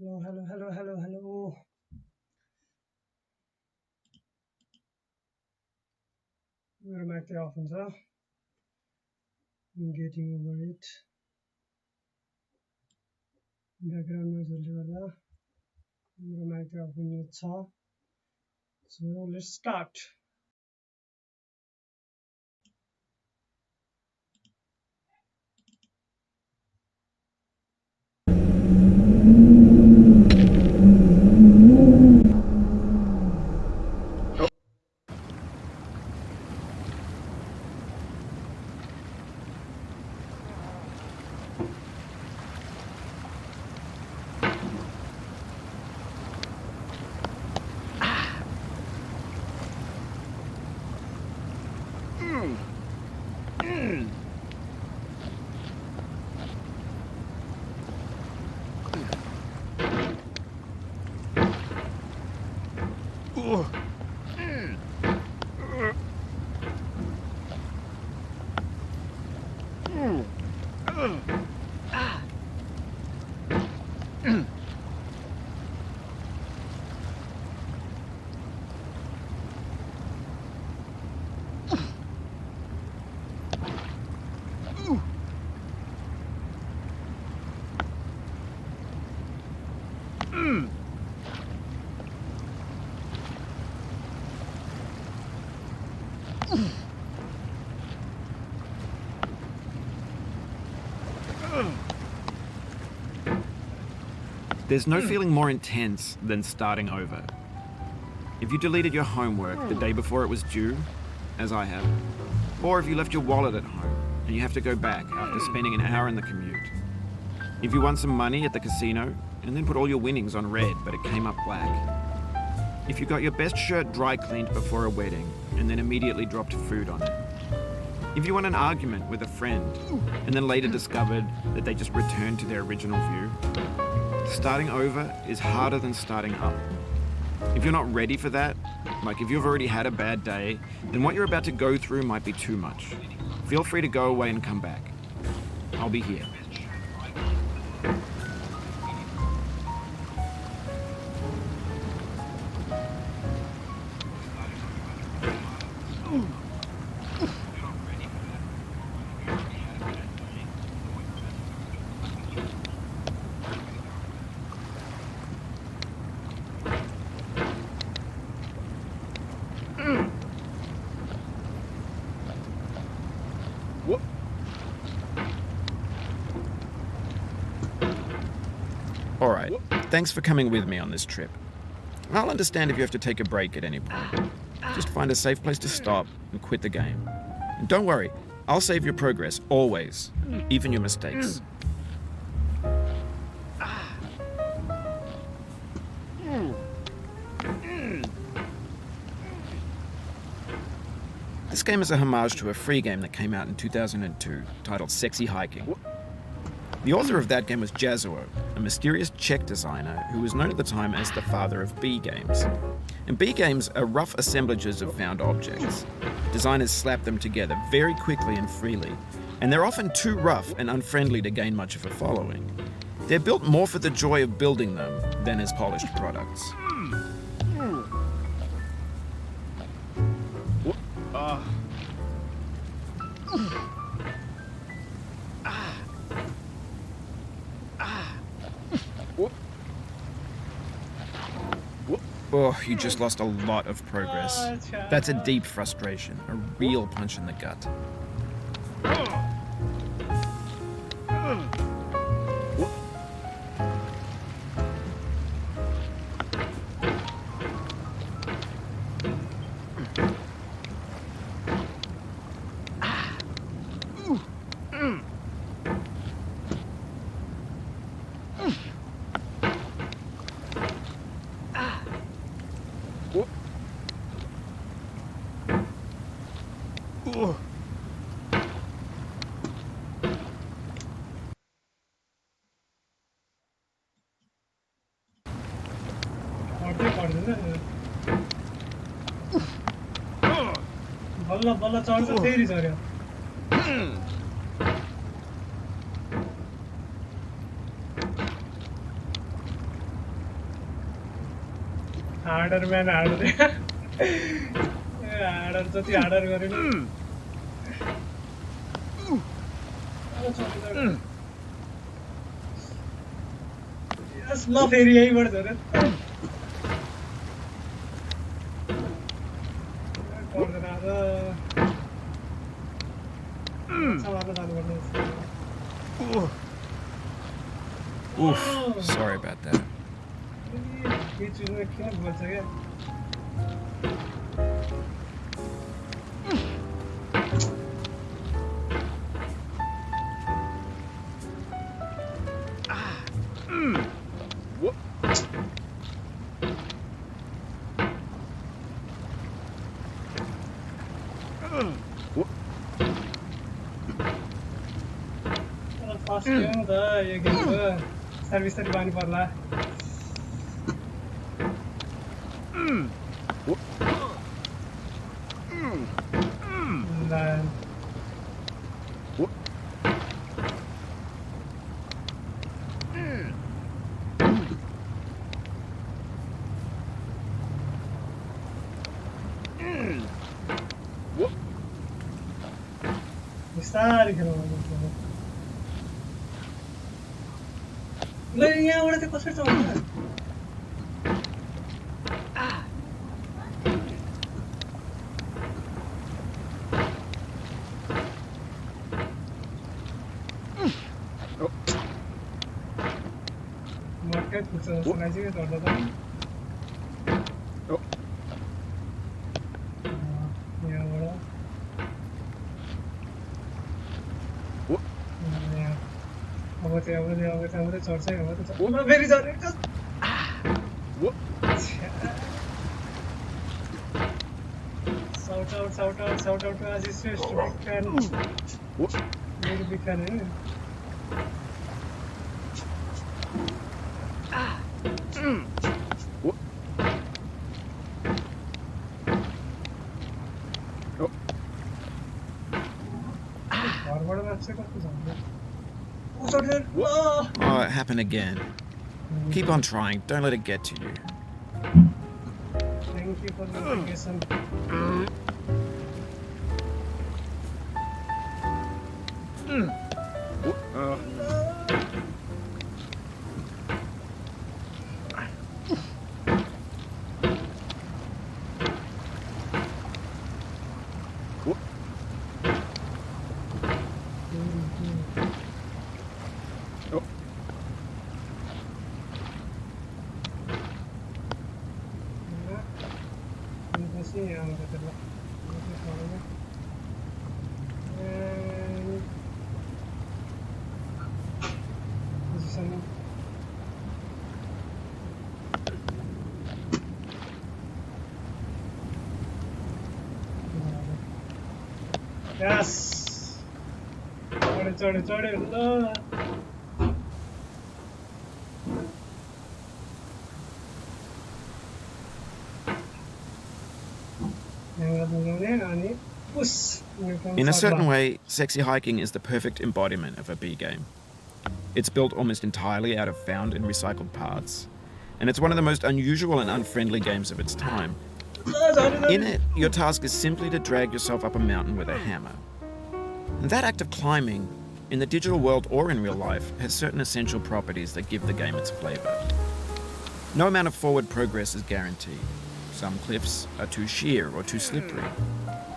Hello, hello, hello, hello, hello. मेरो mic चाहिँ of हुन्छ. I'm getting over it. Background noise ले गर्दा मेरो माइक चाहिँ अफ हुने छ. So let's start. There's no feeling more intense than starting over. If you deleted your homework the day before it was due, as I have, or if you left your wallet at home and you have to go back after spending an hour in the commute. If you won some money at the casino and then put all your winnings on red but it came up black. If you got your best shirt dry cleaned before a wedding and then immediately dropped food on it. If you won an argument with a friend and then later discovered that they just returned to their original view. Starting over is harder than starting up. If you're not ready for that, like if you've already had a bad day, then what you're about to go through might be too much. Feel free to go away and come back. I'll be here. Alright, thanks for coming with me on this trip. I'll understand if you have to take a break at any point. Just find a safe place to stop and quit the game. And don't worry, I'll save your progress, always, even your mistakes. This game is a homage to a free game that came out in 2002, titled Sexy Hiking. The author of that game was Jazuo, a mysterious Czech designer who was known at the time as the father of B games. And B games are rough assemblages of found objects. Designers slap them together very quickly and freely, and they're often too rough and unfriendly to gain much of a following. They're built more for the joy of building them than as polished products. Oh, you just lost a lot of progress. That's a deep frustration, a real punch in the gut. बल्ल बल्ल चढ्छ फेरि झर्यो. Harder म्यान harder harder जति harder गरेन yes ल फेरि यहीँबाट झरे पर्दैन आज मार्न जानुपर्ने Oof, sorry about that. यो चिजमा किन बोल्छ क्या फर्स्ट गेम त यो गेमको सर्भिस त पानी पर्ला बिस्तारै खेल्नु ल यहाँबाट चाहिँ कसरी चलाउँछ मर्कै पुग्छ जस्तो लाग्छ क्या चढ्दा त यहाँबाट अब चाहिँ चढ्छ फेरि झरेको shout out to Aziz Swish, big fan. Very big fan, eh? Oh, it happened again. Keep on trying. Don't let it get to you. Thank you for the notification. Yes. Chode. In a certain way, Sexy Hiking is the perfect embodiment of a B game. It's built almost entirely out of found and recycled parts, and it's one of the most unusual and unfriendly games of its time. In it, your task is simply to drag yourself up a mountain with a hammer. And that act of climbing, in the digital world or in real life, has certain essential properties that give the game its flavour. No amount of forward progress is guaranteed. Some cliffs are too sheer or too slippery,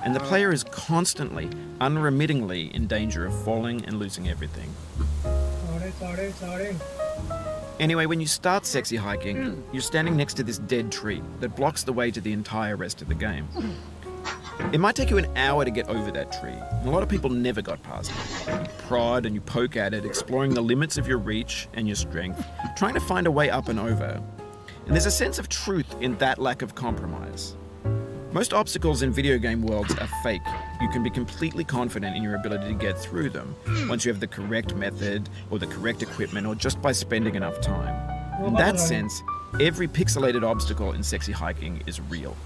and the player is constantly, unremittingly in danger of falling and losing everything. Sorry. Anyway, when you start Sexy Hiking, you're standing next to this dead tree that blocks the way to the entire rest of the game. It might take you an hour to get over that tree, and a lot of people never got past it. You prod and you poke at it, exploring the limits of your reach and your strength, trying to find a way up and over. And there's a sense of truth in that lack of compromise. Most obstacles in video game worlds are fake. You can be completely confident in your ability to get through them once you have the correct method or the correct equipment or just by spending enough time. In that sense, every pixelated obstacle in Sexy Hiking is real.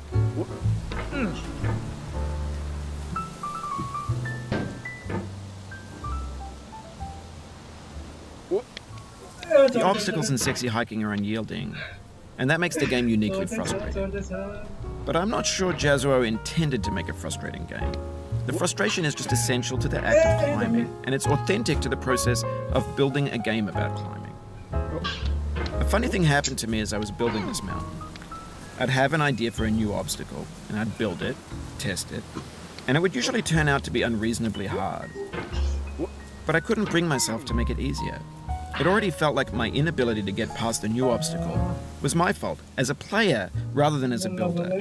The obstacles in Sexy Hiking are unyielding, and that makes the game uniquely frustrating. But I'm not sure Jazzuo intended to make a frustrating game. The frustration is just essential to the act of climbing, and it's authentic to the process of building a game about climbing. A funny thing happened to me as I was building this mountain. I'd have an idea for a new obstacle, and I'd build it, test it, and it would usually turn out to be unreasonably hard. But I couldn't bring myself to make it easier. It already felt like my inability to get past the new obstacle was my fault as a player rather than as a builder.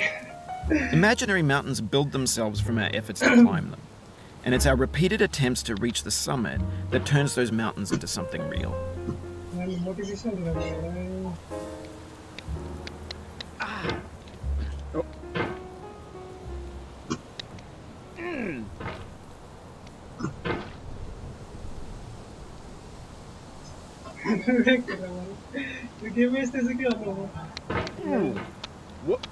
Imaginary mountains build themselves from our efforts to climb them, and it's our repeated attempts to reach the summit that turns those mountains into something real. The game is this again. What?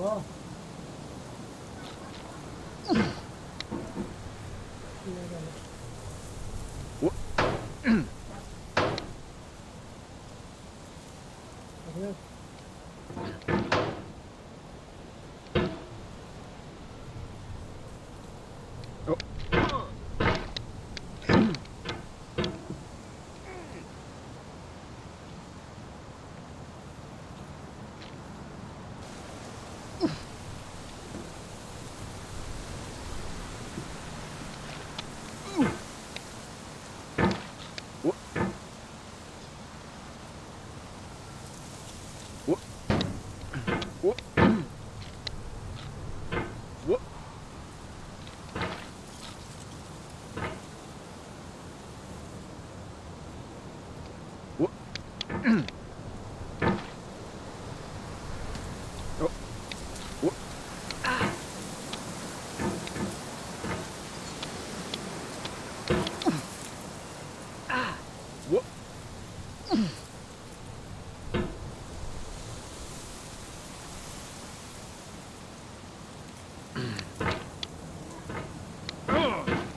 Wow. What?